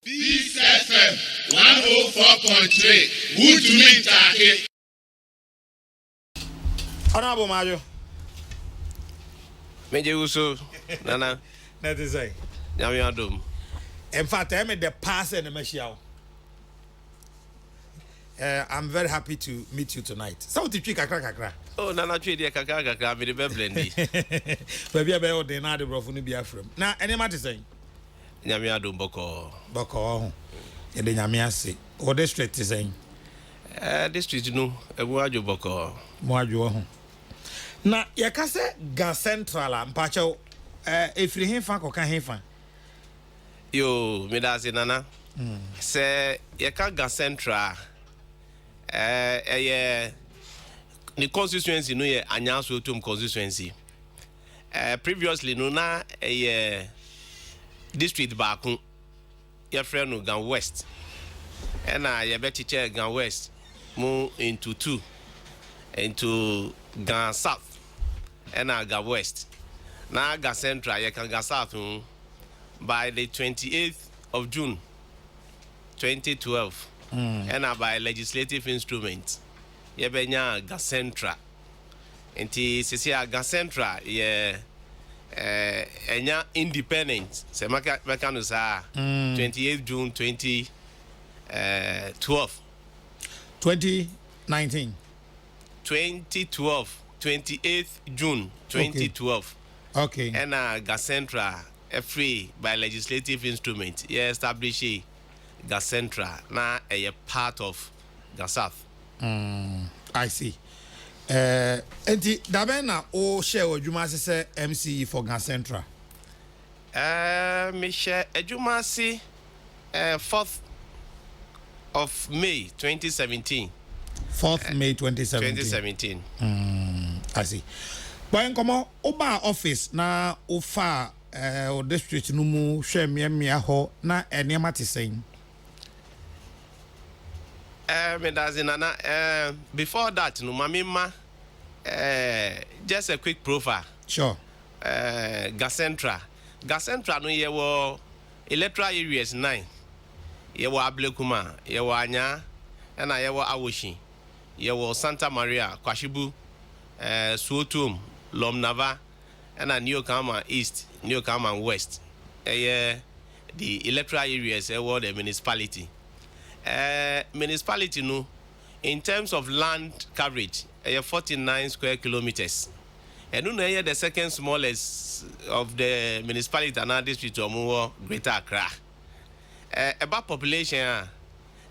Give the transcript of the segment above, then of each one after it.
Peace FM 104.3. Who to meet Taki? Honorable Majo. Meje uso nana. That is it. Nyame adom. In fact, I made the pass and the machine. I'm very happy to meet you tonight. So to trick kakra. Oh, nana twe dia kakra me de be blendi. Baby I be order na de brofo no bia frem. Na any matter say. Nyame adom boko. Boko. E de nyame ase. O district is saying. District no ewu ajo boko. Mo ajo ho. Na ye ka se Ga Central mpacho efiri henfa koka henfa. Yo, me da se nana. Se ye ka Ga Central the constituency no ye Anyaso Otum constituency. Previously no na district baako your friend no Gan West. And ye be teacher Gan West move into two into Gan South and Gan West. Now Gan Central ye can Gan South by the 28th of June 2012. And by legislative instrument ye benya Ga Central enti sisi Ga Central ye enya independent se maka no sa 28th June 2012 2019 2012 28th June 2012 okay and Ga Central free by legislative instrument ye establish Ga Central na a part of Ga South. I see. Enti dabe na o share adwuma se MCE for Ga Central. Me share adwuma se 4th of May 2017. 4th May 2017. 2017. I see. Boy nkomo oba office na ofa o district no mu hwe miamia ho na enema te sen. Before that, no, mamima, just a quick profile. Sure. Ga Central. Ga Central, no, ye were electoral areas 9. Ye were Ablekuma, ye were Anya, and I were Awoshi. Ye were Santa Maria, Kwashibu, Suotum, Lomnava, and a New Kama East, New Kama West. The electoral areas were the municipality. Municipality no in terms of land coverage 49 square kilometers and no the second smallest of the municipality and district of Greater Accra. About population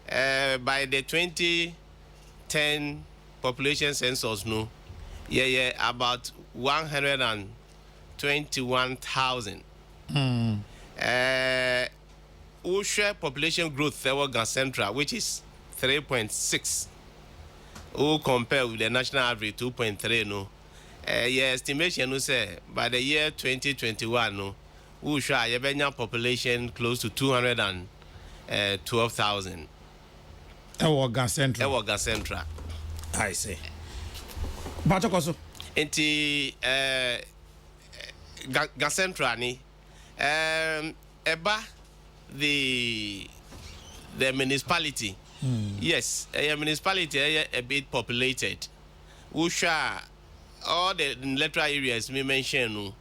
by the 2010 population census no about 121,000. We share population growth for Ga Central, which is 3.6. We compare with the national average 2.3. No, estimation no say by the year 2021, no, we share a population close to 212,000. Ga Central. Ga Central. I see. Batokoso. Enti Ga Central ni eba the municipality. Yes, a municipality a bit populated. Usha all the electoral areas we mentioned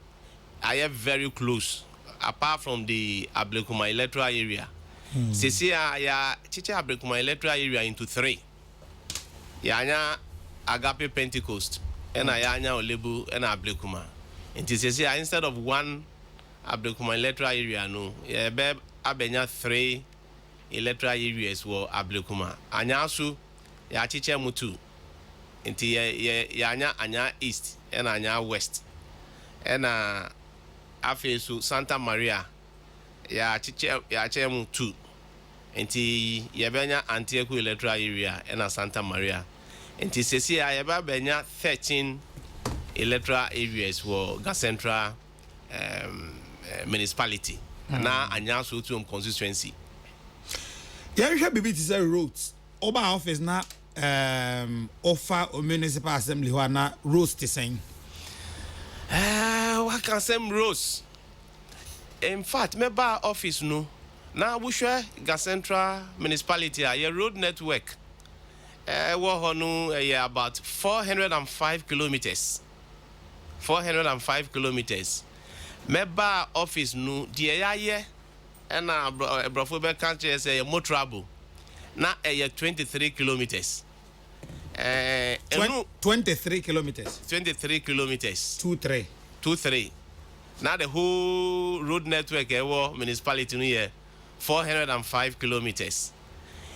are very close apart from the Ablekuma electoral area. Sisi ya chiche Ablekuma electoral area into 3. Yanya Agape Pentecost and Ayanya Olebu and Ablekuma. And sisi instead of one Ablekuma electoral area no abenya 3 electoral areas were Ablekuma. Anyasu ya chiche mutu. Inti ya anya east and anya west. And afesu Santa Maria ya chiche mutu. Inti ya benya Antieku electoral area and Santa Maria. Inti sesi ya benya 13 electoral areas were Ga Central municipality. Na Anyaso Otum constituency. Yeah, we have bibi to say roads. Oba office na offer o municipal assembly ho na roads te sen. What can say roads? In fact, me ba office no Now we share Central municipality a road network. About 405 kilometers. 405 kilometers. Meba office nu die yaye na brofo be country say motorable. Na 23 kilometers. 23 kilometers. 23 kilometers. 23. Now the whole road network municipality here 405 kilometers.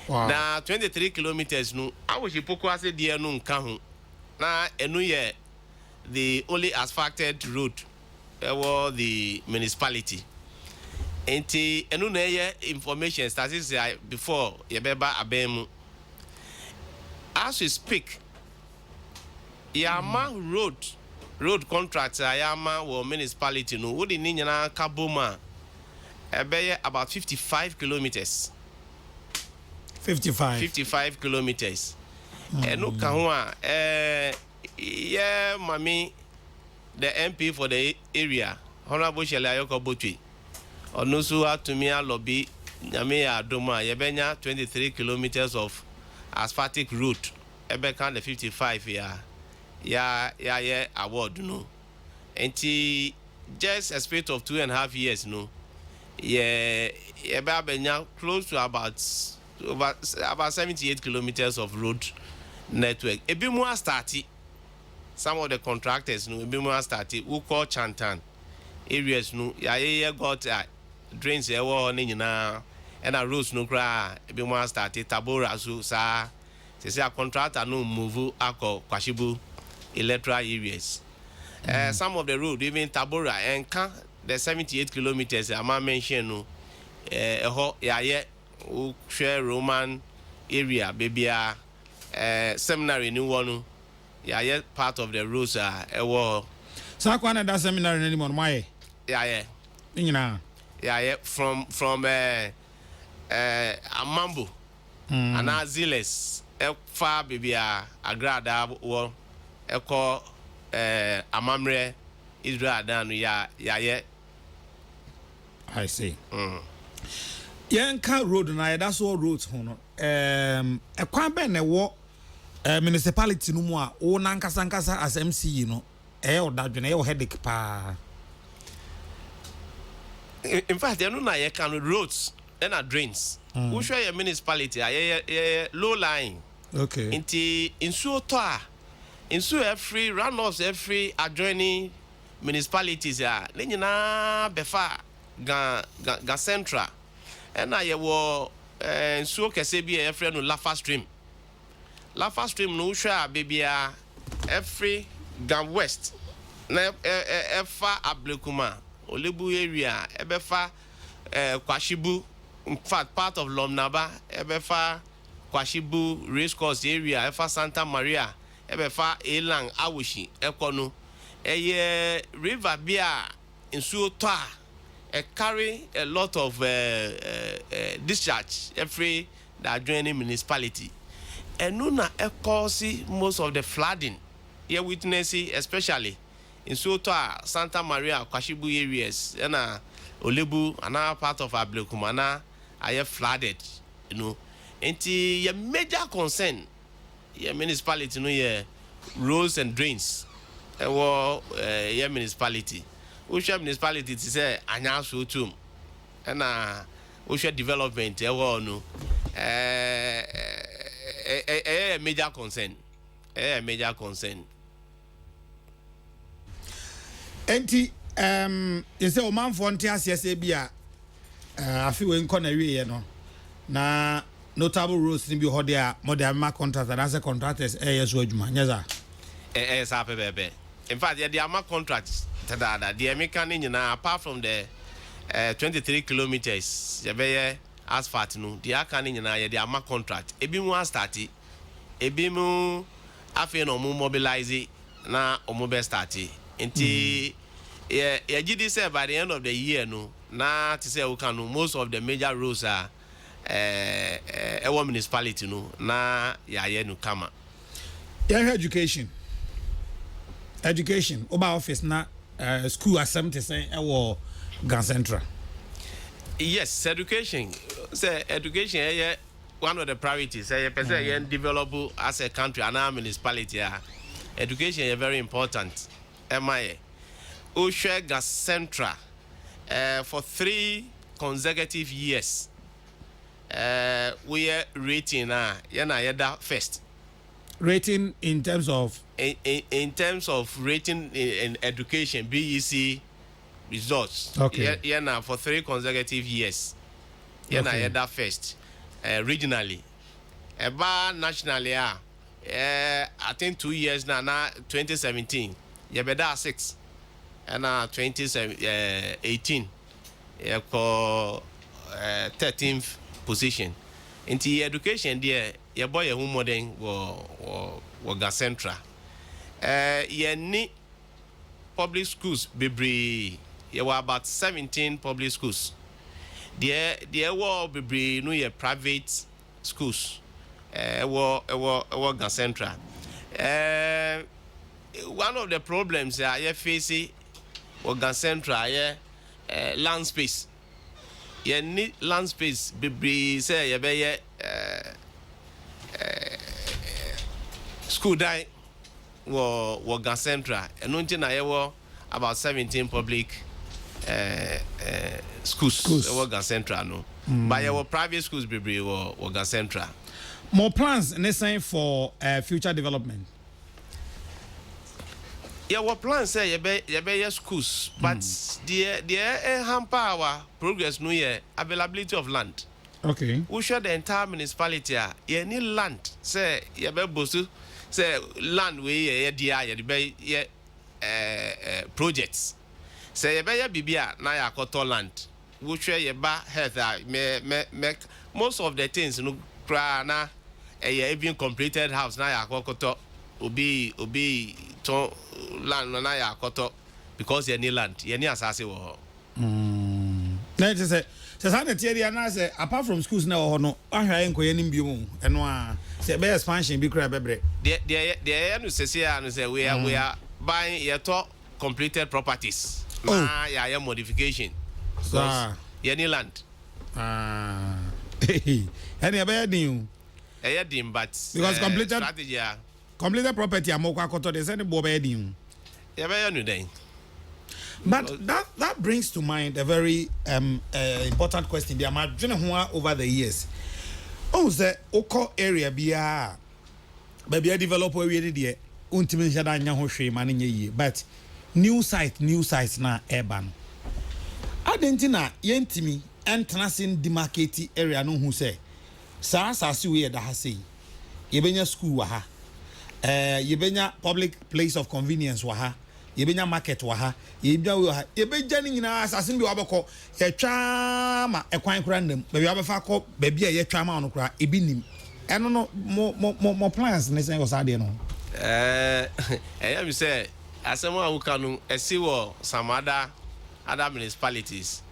Wow. Now 23 kilometers no I wish you poko ase die no nka ho. Na enu ye the only asphalted road the municipality. Enti enu na ye information statistics before ye beba abemu. As we speak, Yama road contracts Yama or municipality no what in Ninyana Kaboma about 55 kilometers. 55 kilometers. No kahwa yeah mami the MP for the area Honorable Shele Ayoko Botwe onusu atumia lobby nyame ya adoma yebenya 23 kilometers of asphaltic route ebe kan the 55 ya award no enti just a space of 2.5 years no ebe abenya close to about 78 kilometers of road network ebi mu started some of the contractors no ebi mu started who call Chantan areas no ya got drains ewo ni nyina and a roads no kra ebi mu started Tabora so sa say a contractor no move akọ Kwashibu electoral areas. Some of the road even Tabora and the 78 kilometers I mention no ya share Roman area baby seminary ni one ya part of the roads ewo sa kwa na da seminary ni mo maye ya nyina ya from Amambo and Aziles far baby agrada wo eko Amamre Israel dan ya I see. Yanka road na that's all roads hono ekwan be na wo municipality no mu a wo nankasa as MC no odadwene e wo headache pa. In fact you know na ye can roads and drains who share your municipality low lying. Okay. Inti insuo to a insuo every runoffs every adjoining municipalities le nyina befa ga central and I wo insuo kese bi e frɛ no Lafa stream no hwa bebia every Gam West na efa Ablekuma Olebu area ebefa Kwashibu in fact part of Lomnaba ebefa Kwashibu race course area efa Santa Maria ebefa Elang Awoshi ekono eye river bia insuo to a carry a lot of discharge every the adjoining municipality and nuna cause most of the flooding here witnessing especially in Soto Santa Maria Kwashibu areas and Olebu another part of Ablekumana are flooded you know and your major concern your municipality no your roads and drains your municipality Usha municipality to say anya so tum and Usha development no a major concern Enti you say o man for ntia ase bia afi we nko na wie no na notable roads ni bi ho de a modern mark contractors and as contractors so adwuma nyaza sa pepe in fact they are contracts the American apart from the 23 kilometers you asphalt no the akani nyina the ama contract ebi mu start ebi mu afi no mu mobilize na omo be start nti ya gidi say by the end of the year no na to say we can most of the major roads are our municipality no na ya no kama education oba office na school assembly say Gan Central Yes, education. Say education is one of the priorities. Say person develop as a country and a municipality. Education is very important. MIA. Ushega Central for 3 consecutive years. We are rating yeda first. Rating in terms of In terms of rating in education, BEC results. Okay. Now for 3 consecutive years. Yeda first. Regionally. Nationally, I think 2 years now, 2017. Yebeda 6. And 2018. For 13th position. Into education there, your boy a home modern was central. Ye public schools bebre. There were about 17 public schools. There were bebre no ye private schools. Was central. One of the problems I face was central. Land space. You need land space. Be say you be school die was central. And until now, about 17 public schools was central. No, but your private schools be was central. More plans necessary for future development. Yeah, what plans say you be schools, but the hamper our progress no year availability of land. Okay. We show the entire municipality you need land. Say you be bosu say land we be projects. Say you be bibia na ya koto land. We show you ba health make most of the things no kra na even completed house na ya koto obi to land na ya koto because you need land. You need asase wo. Na just say sana tiari na say apart from schools na ho no ahwa enko yanim bi mu eno a say be expansion bi kra bebre. The no say we are buying your completed properties. Na ya modification. Because you need land. Any be din. Din but because completed strategy completed property amokwa koto dey say ni bo be din. You be no den. But that brings to mind a very important question. They are doing over the years. Oh, the Oko area bia, baby, develop where we did here. Ultimately, but new sites na urban. Adentina yentimi entrancing demarcated area no who say. Sa we da ha say. Yebenya school wa ha. Yebenya public place of convenience wa ha. Yebenya market wa ha. Yebeja ni nyina assassin bi wabako ye twa ma ekwan kura ndem baby abefa ko baby ye twa ma no kura ebinim eno no mo plans ne say was ade no am say asemo awuka no esi wo some other municipalities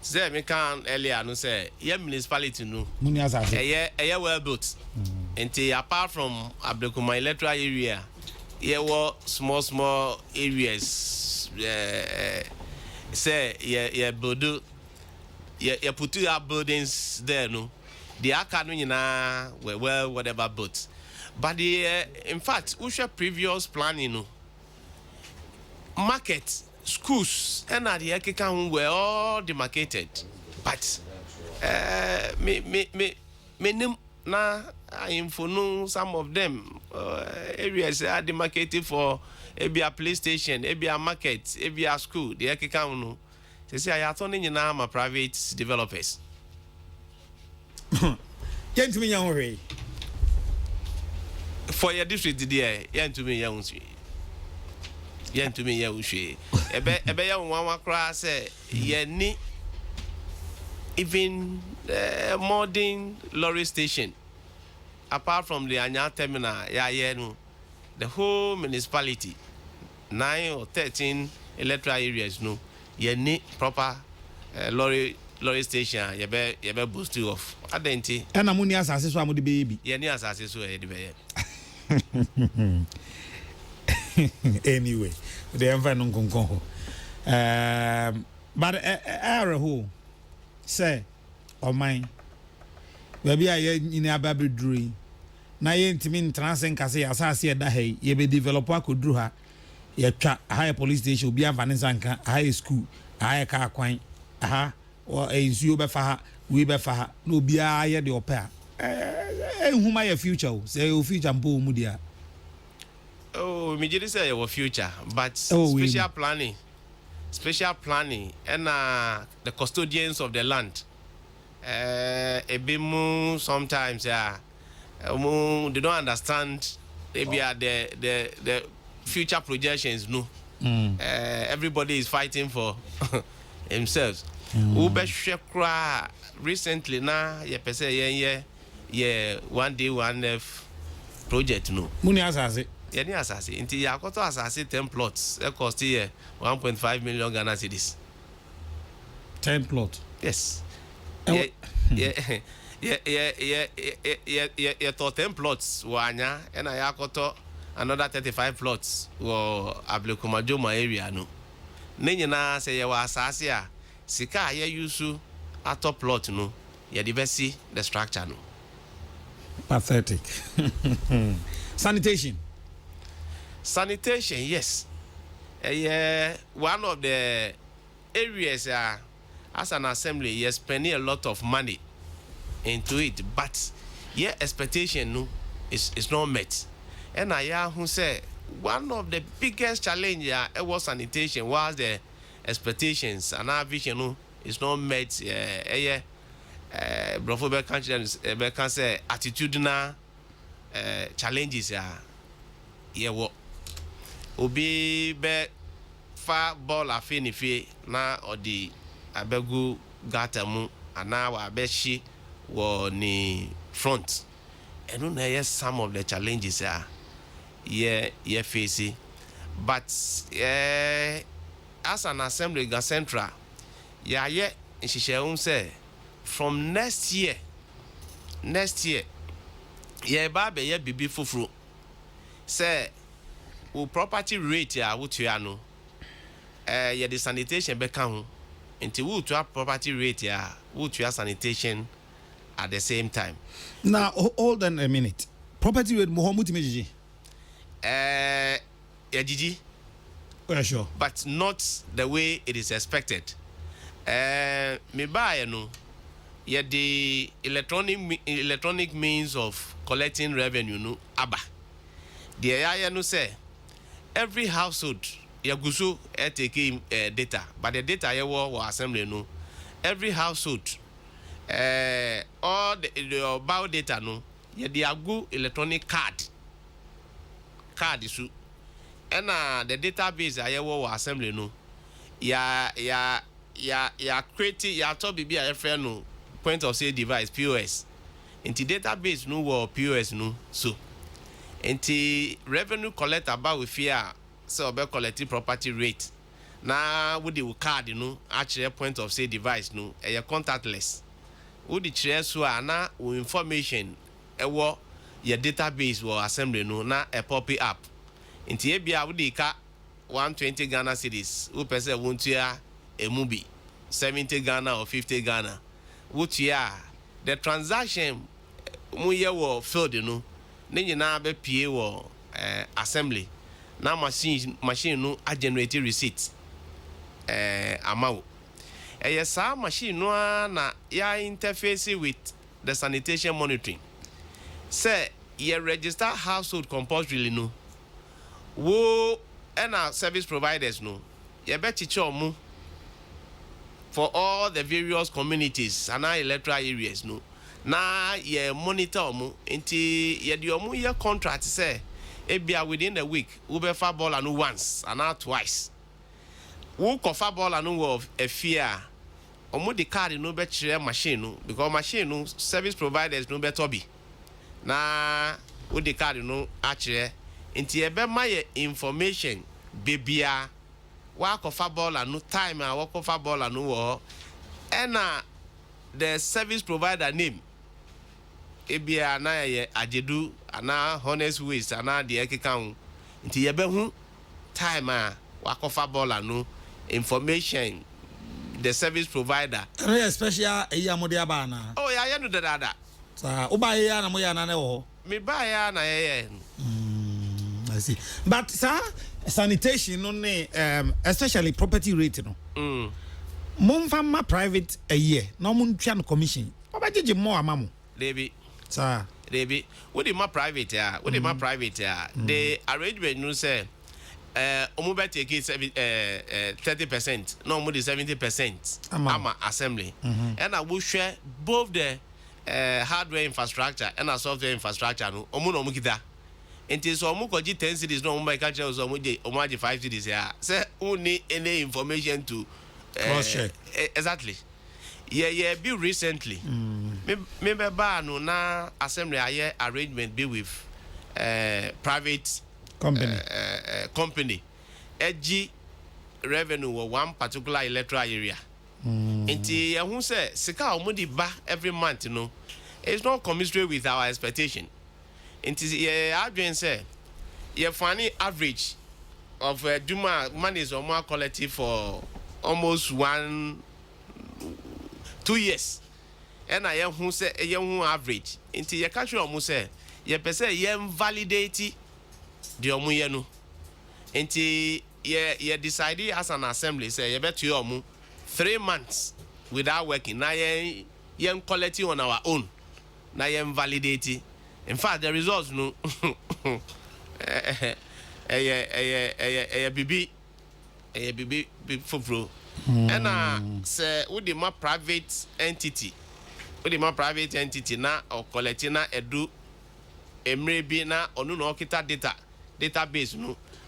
say me can earlier no say ye municipality no muni assassin eye well built until apart from Abdekuma electoral area ye were small areas say ye build ye put your buildings there no the academy na well whatever built but the in fact we share previous planning no market schools and the ekeka were all demarcated but me na info no some of them areas are demarcated for a police station, a market, a school, the ekeka no. Say I turning you now my private developers. Get to me young way. For your district there, yen to me young sweet. Yen to me young sweet. Ebe young one cry say ye even modern lorry station. Apart from the Anya terminal, the whole municipality, 9 or 13 electoral areas, no, you need proper lorry station. You be boost you off. Adenti. And amuni asase so amudi baby. You need asase so be. Anyway, the environment konko. But who? say oman baby aye nyina ababedru na ye ntimi ntranse nkase asase da ha ye be develop akodru ha ye twa high police station obi anfanisa nka high school high car kwan aha o ensuo be fa ha we be fa ha no obi aye de opa ehuma ye future o say o future mpo mu dia. Oh, immediately say your future, but special planning and the custodians of the land a bit more sometimes they don't understand maybe the future projections no. Everybody is fighting for themselves. Ube shekra recently na ye pese ye one day one F project no. Muni asase. Any assassin. Inti yakoto assassin 10 plots. It cost here 1.5 million Ghana cedis. 10 plot. Yes. Yeah. 10 plots wanya and yakoto another 35 plots wo Ablekumadjoma area no. Nenyina say ye wa assassin a sika ye yusu ato plot no. Ye diversi the structure no. Pathetic. Sanitation, yes. One of the areas as an assembly, you're spending a lot of money into it, but your expectation no, is not met. And I who say one of the biggest challenge was sanitation was the expectations and our vision no, is not met. Brofo can say attitudinal challenges what. Obi be fa ball afinife na odi abegu gatamu ana wa beshi wo ni front enu na yes some of the challenges ye face but as an assembly ga central ye nhihye say from next year ye ba be ye bibi fufuru say o property rate wotua no ye the sanitation be ka ho nti wotua property rate wotua sanitation at the same time. Now hold on a minute. Property rate mo mutimi ya gigi. Oh sure. But not the way it is expected. Me buy no ye the electronic means of collecting revenue no aba. The aya no say every household yaguso taking data, but the data ye wo assembly no every household all the bio data no ye the agu electronic card isu and the database aye wo assembly no ya create ya to bibi a friend no point of sale device POS into database no wo POS no so enti revenue collector about with fear so be collecting property rate na with the card no actually point of sale device no contactless with the share so na information your database or assembly no na a pop up enti e bia with the ka 120 Ghana cedis who person want to a movie 70 Ghana or 50 Ghana what ya the transaction mu ye wo field no ne nyina be pie wo assembly na machine no a generate receipt amount sa machine no na ya interface with the sanitation monitoring say ye register household compulsorily no wo and our service providers no ye be chiche omu for all the various communities and our electoral areas no na ye monitor omu nti ye di omu ye contract say ebia within the week we be fa ball and once and not twice we cover ball and of a fear omu the card no be chire machine no because machine no service providers no be tobi na we the card no achire nti e be my information bebia wa cover ball and no time a wa cover ball and wo and the service provider name ebia na ye ajedu ana honest ways ana de ekeka nti ye be hu time a wa cover ball and no information the service provider. Especially a Yamodia Bana. Oh, yeah, I know that. Ubaya na moya na neho. Me buy na I see. But sir, sanitation only especially property rate no. Mon private a year. No mun twa commission. Obaje more amamu. Debi. Sir. Debi. What is my private ya? What is my private ya? The arrangement you say omu take it 30%. No more 70%. Ama assembly. And I will share both the hardware infrastructure and a software infrastructure no omu kita enti so omu ko 10 cities no omu ka kire so omu 5 cities ya say who need any information to cross check exactly yeah be recently me ba no na assembly aye arrangement be with private company edgy revenue or one particular electoral area. Enti who say sika omudi ba every month you know it's not commensurate with our expectation. Enti adwen say your funny average of Duma money is more quality for almost 2 years. And I who say a young average into your country almost say ye per se ye validate the omuyenu. Enti ye decide as an assembly say ye bet you 3 months without working. Now yen quality on our own. Now yen validate. In fact, the results no. BB for and say with my private entity. With my private entity na or collecting na edu emrebi na onu no kita database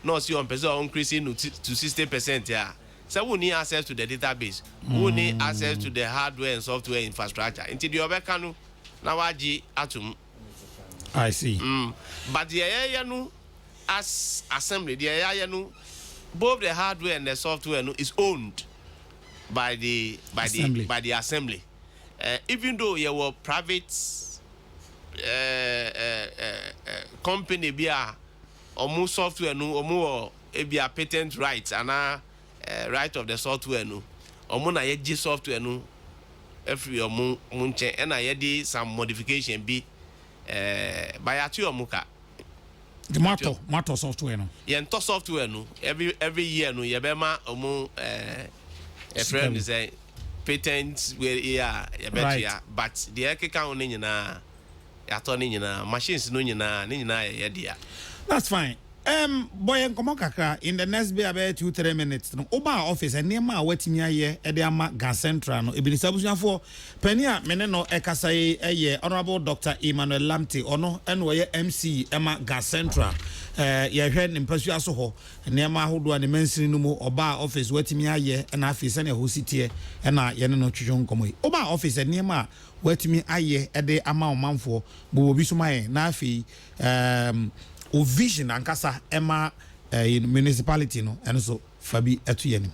no see on person increasing to 60% yeah. So we need access to the database. We need access to the hardware and software infrastructure. Until the obekanu na waji atum. I see. But the area no as assembly, the area no both the hardware and the software no is owned by the assembly. Even though you were private company bia omu software no omu bia patent rights and right of the software no omu na ye software no every omu munche and I did some modification be by atu omuka the mato software no yento software no every year no ye be ma omu a friend is a patent where yeah bet ya but the ekeka on nyina ya to nyina machines no nyina ye dia. That's fine. Boy enkomo kakra in the next be about 2-3 minutes no oba office and near ma watimi aye e de ama Gas Central no ebini sabusuafo pani a mene no ekasai eye Honorable Dr. Emmanuel Lamte ono eno ye MC ema Gas Central ye hwe ne mpasu aso ho neema ahodo ne mansini no mu oba office watimi aye na afise na hositie na ye ne no twetwe nkomo yi oba office neema watimi aye e de ama omanfo bo obi sumaye na afi o vision ankasa ema municipality no and so fabi etu yenim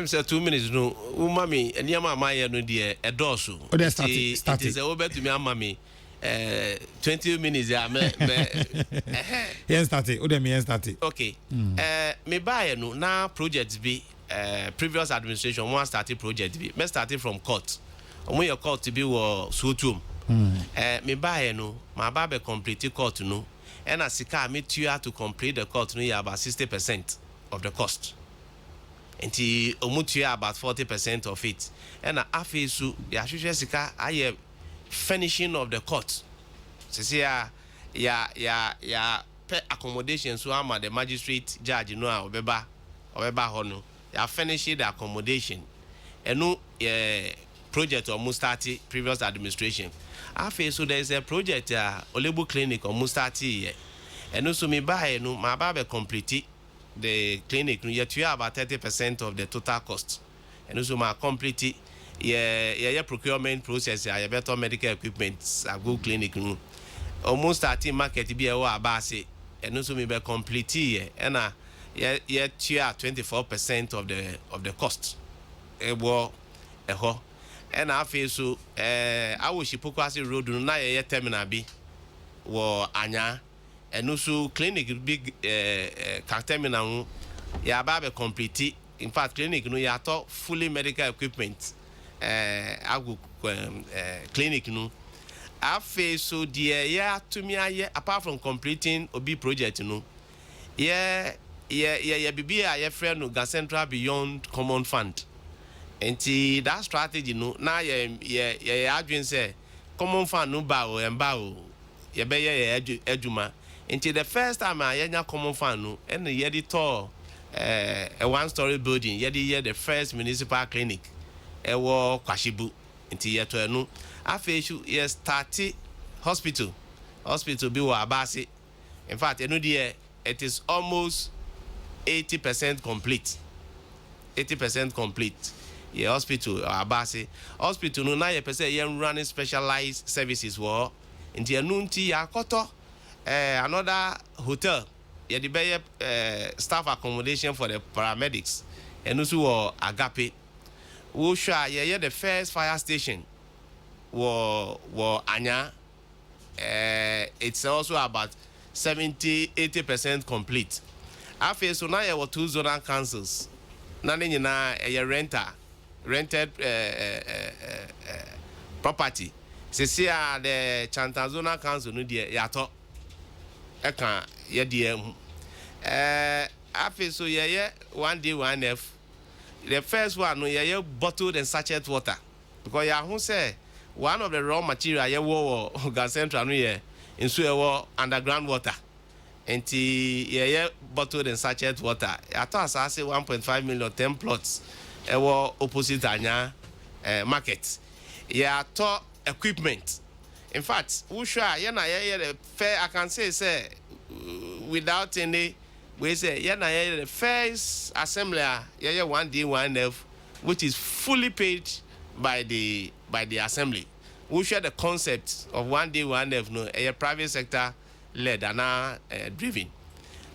say 2 minutes no umami eniama amaye no de edoso start is over to me amami 20 minutes ya me yen start o dem yen start okay me buy no na projects be previous administration one started project be me started from court omo your court to be wo suotum me buy no ma ba be complete court no and as sika meet you to complete the court no about 60% of the cost until omutu about 40% of it and afesu ya hwehwe sika aye finishing of the court say ya pay accommodation so ama the magistrate judge no obeba ho no ya finish the accommodation enu project almost started previous administration. So there is a project Olebu clinic almost started and also me buy no my baby complete the clinic no yet you have about 30% of the total cost and also my complete procurement process ya better medical equipment a go clinic no almost starting market be abase and also me be complete and yet you are 24% of the cost and I feel so I wish you Pokwasi road na ye terminal bi wo anya and also clinic big terminal ya ba be complete in fact clinic no ya to fully medical equipment agu clinic no afi so dear ya to me aye apart from completing obi project no yeah bibi a ye friend no Gas Central Beyond Common Fund. Enti that strategy no na ye adwin say common fund no ba o emba o ye be ye adwuma. Enti the first time I yenya common fund no and ye di to a one-story building ye di the first municipal clinic e wo Kwashibu. Enti ye to no afesu ye start hospital bi wo Abasi. In fact enu die it is almost 80% complete. 80% complete. Yeah, hospital Abasi. Hospital no na ye pese ye running specialized services wo. Nti enu nti ya koto another hotel. Ye di be staff accommodation for the paramedics. Enu so wo Agape. Wo sha ye the first fire station wo Anya. It's also about 70-80% complete. After so now you have 2 zonal councils. Now you na rented property. Se the Chantan zonal council no die yato. Eka ye die after so ye 1D 1F. The first one no ye bottled and sachet water because ya who say one of the raw material ye wo Gas Central no ye insu ewo underground water. Enti ye bottled and sachet water. Ato asase 1.5 million 10 plots. Ewo opposite Anya market. Ye ato equipment. In fact, usha ye na ye the fair I can say without any we say ye na ye the first assembly ye 1D 1F which is fully paid by the assembly. We share the concept of 1D 1F no a private sector led and driven.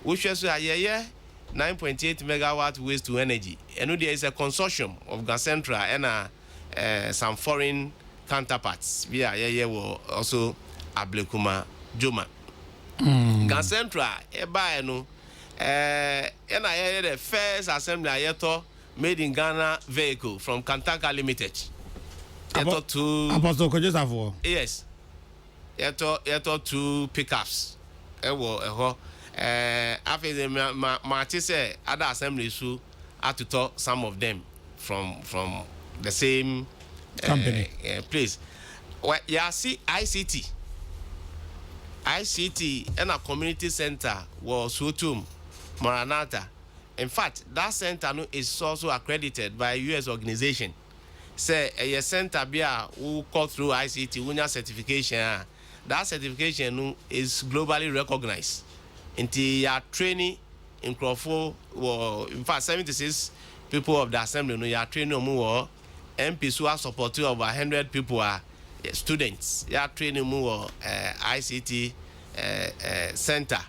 We share so 9.8 megawatt waste to energy. And there is a consortium of Gas Central and some foreign counterparts. We are also Ablekuma Joma. Gas Central no the first assembly made in Ghana vehicle from Kantaka Limited. Apostle Kojosafo. Yes. Yeto 2 pickups. After the Marty say other assemblies who had to talk some of them from the same company place. Well, yeah, see ICT and a community center was Sutum Maranatha. In fact, that center is also accredited by a US organization. Say a center bia who call through ICT unya certification. That certification is globally recognized. Inti ya training in Crawford, in fact 76 people of the assembly no ya training mu MPs who are supporting over 100 people are students. Ya training mu ICT center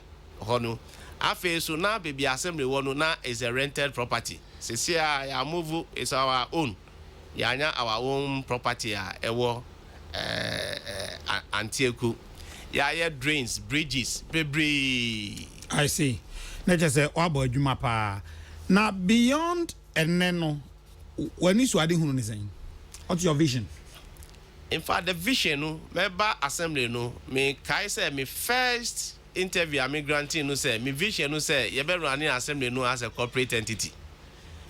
hono. Afe so now baby assembly one na is a rented property. Sisi ya move is our own. Yanya our own property ewo Antieku. Yeah, drains, bridges, baby. I see. Let's just say wabo adwuma pa. Now beyond eneno when you swadi hunu niseng. What's your vision? In fact, the vision no member assembly no me kai say me first interview a me granting no say me vision no say you be running assembly no as a corporate entity.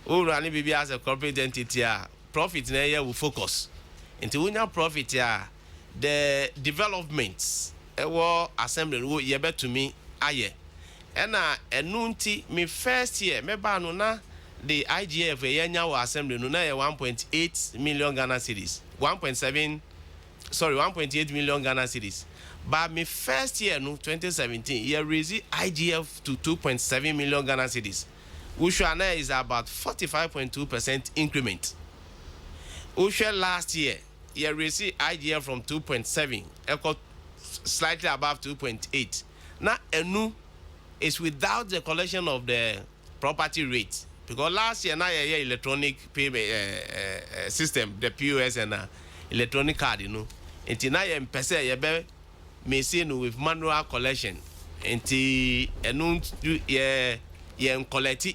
O running bibi as a corporate entity profit na here will focus. Until we now profit the developments ewo assembly wo ye beto me aye. Ena enunti me first year me ba no na the IGF yenya wo assembly no na 1.8 million Ghana cedis. 1.8 million Ghana cedis. But me first year no 2017 ye raise IGF to 2.7 million Ghana cedis. Which is about 45.2% increment. Usha last year ye raise IGF from 2.7 equal slightly above 2.8. Now enu is without the collection of the property rate because last year now ye electronic payment system the POS and electronic card until now ye mpese ye be machine with manual collection until enu ye collect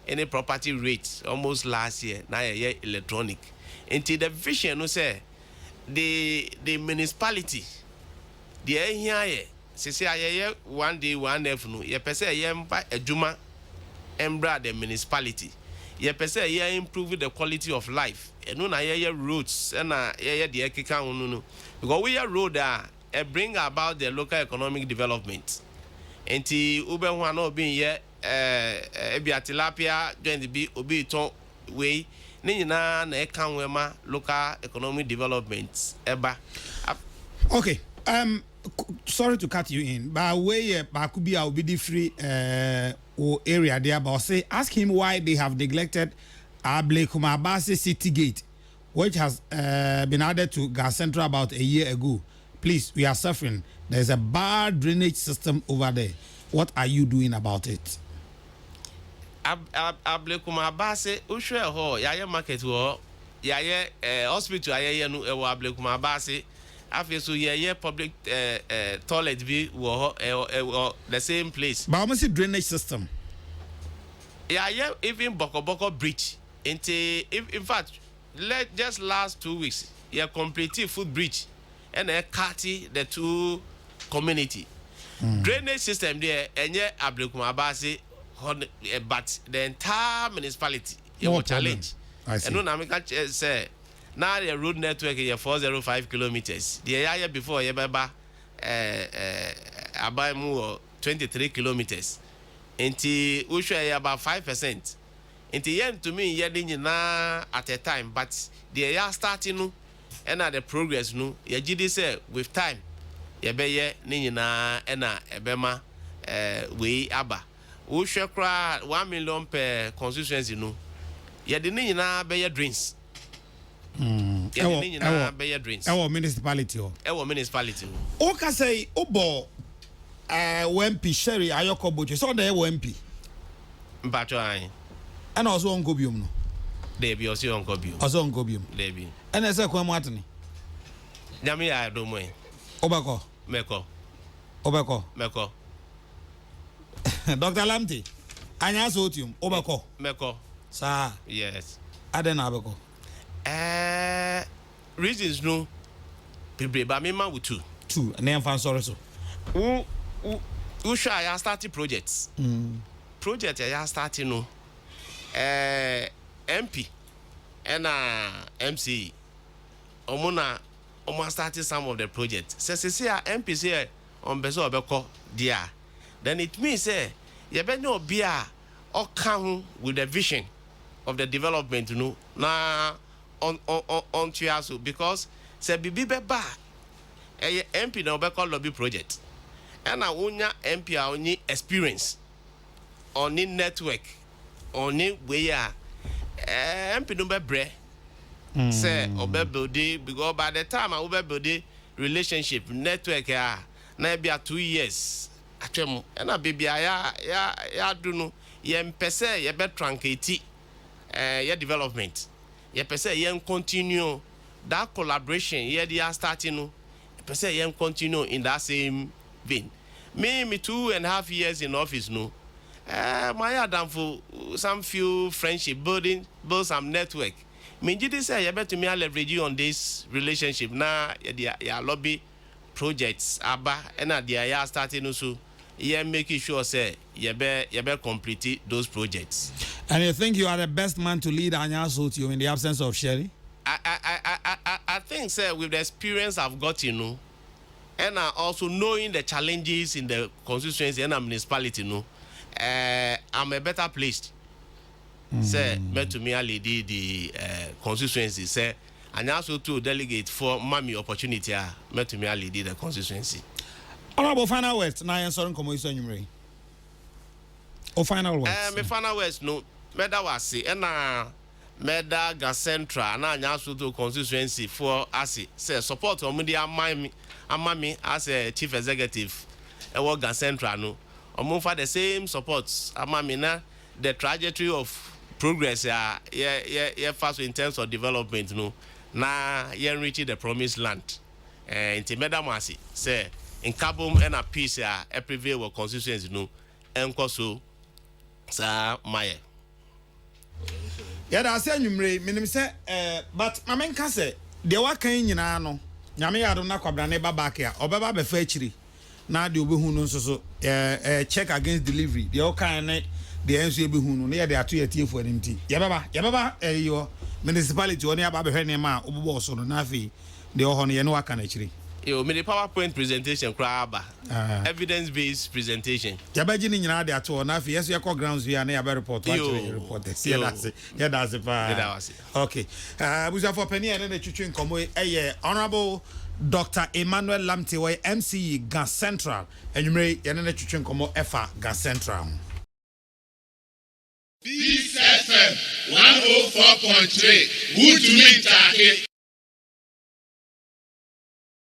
any property rate almost last year. Now electronic. Until the vision no say the municipality the here say aye one day one F no ye pese ye mpa adwuma embra the municipality ye pese ye improve the quality of life eno na ye roads na ye the ekeka hunu no because we road bring about the local economic development enti ube ho na obi ye ebia tilapia join bi obi ton we ni nyina na eka nwema local economic development eba. Okay, sorry to cut you in, but where Bakubi will be free area there, but say ask him why they have neglected Ablekumabase City Gate, which has been added to Gas Central about a year ago. Please, we are suffering. There's a bad drainage system over there. What are you doing about it? Ablekumabase ushwe ho yaye market ho yaye hospital yaye no e wo Ablekumabase after so yeah public toilet be the same place. But almost drainage system. Yeah, even Boko bridge. In fact, just last 2 weeks, yeah, complete food bridge and a carty the two community. Drainage system there and yeah Ablekumabase but the entire municipality you challenge. I see. And no Namika say now the road network is 405 kilometers. The year before Yababa Abaimu 23 kilometers. Inti Usha about 5%. Inti yen to me yedin na at a time, but the year starting no and the progress no yajidi say with time yabeye nina ena ebema we aba. Usha kra 1 million per constituency no. Yedin na beye drains. Our municipality. Our municipality. Oka say Obo WMP Sherry Ayoko Boche. So there WMP. Mpacho ai. And also on Gobium no. Debi also on Gobium. Also on Gobium. Debi. And I say Kwem Watani. Nyami ya do mo. Obako. Meko. Dr. Lamte. Anya sotium. Obako. Meko. Sir. Yes. Adena Abako. Reasons no people but me man with two name fan sorry so who sure I started projects project I started no MP and MC omona started some of the projects say MP say on beso obeko dia then it means say you better no be or come with the vision of the development you know na on Chiasu because say bibi beba MP na obeko lobby project and na unya MP a only experience on the network on the way MP no be bre say obe building because by the time I obe building relationship network na be 2 years atwem and na baby ya do no ye mpese ye be truncate ye development ye pese yen continue that collaboration ye they are starting no pese yen continue in that same vein me 2.5 years in office no my adam for some few friendship build some network me did say you better me leverage on this relationship na ya lobby projects aba and they are starting so yeah making sure say you be complete those projects. And you think you are the best man to lead Anya Sotio in the absence of Sherry? I think, sir, with the experience I've got, you know, and also knowing the challenges in the constituency and the municipality, you know, I'm a better placed. Sir, met to me a lady the constituency, sir, and also to delegate for mommy opportunity, met to me a lady the constituency. Honorable final words, na answering commotion you O final words. Me final words no. Meda wasi ena meda Gas Central na anya so to constituency for asi say support omudi amami as a chief executive e wo Gas Central no omo for the same support amami na the trajectory of progress yeah fast in terms of development no na yeah reach the promised land inti meda wasi say in Kabum and a peace prevail constituency no enko so Sir Maye. yɛda ase anwummerɛ menim sɛ but mamenka sɛ deɛ waka nyinaa no nyame yɛ adom na kwabrane ba back a ɔbɛba bɛfa akyiri na deɛ obɛhu no nso so check against delivery deɛ ɔkan ne deɛ nso yɛbɛhu no na yɛde ato yɛtiefoɔ anim nti yɛbɛba ɛyɔ municipality ɔne aba bɛhwɛ nneɛma a wobobɔɔ so no na afei deɛ ɔhɔ no yɛne waka no akyiri Yo, me the PowerPoint presentation craba. Evidence based presentation. Yabaji ni nyina de ato na fi yeso yakọ grounds here na ya report one report. See that's pa. Okay. Buza for penny and the twitwin komo Honorable Dr. Emmanuel Lamte way MCE Gas Central. Enumere ye na twitwin komo EFA Gas Central. Peace FM 104.3. Good to meet you.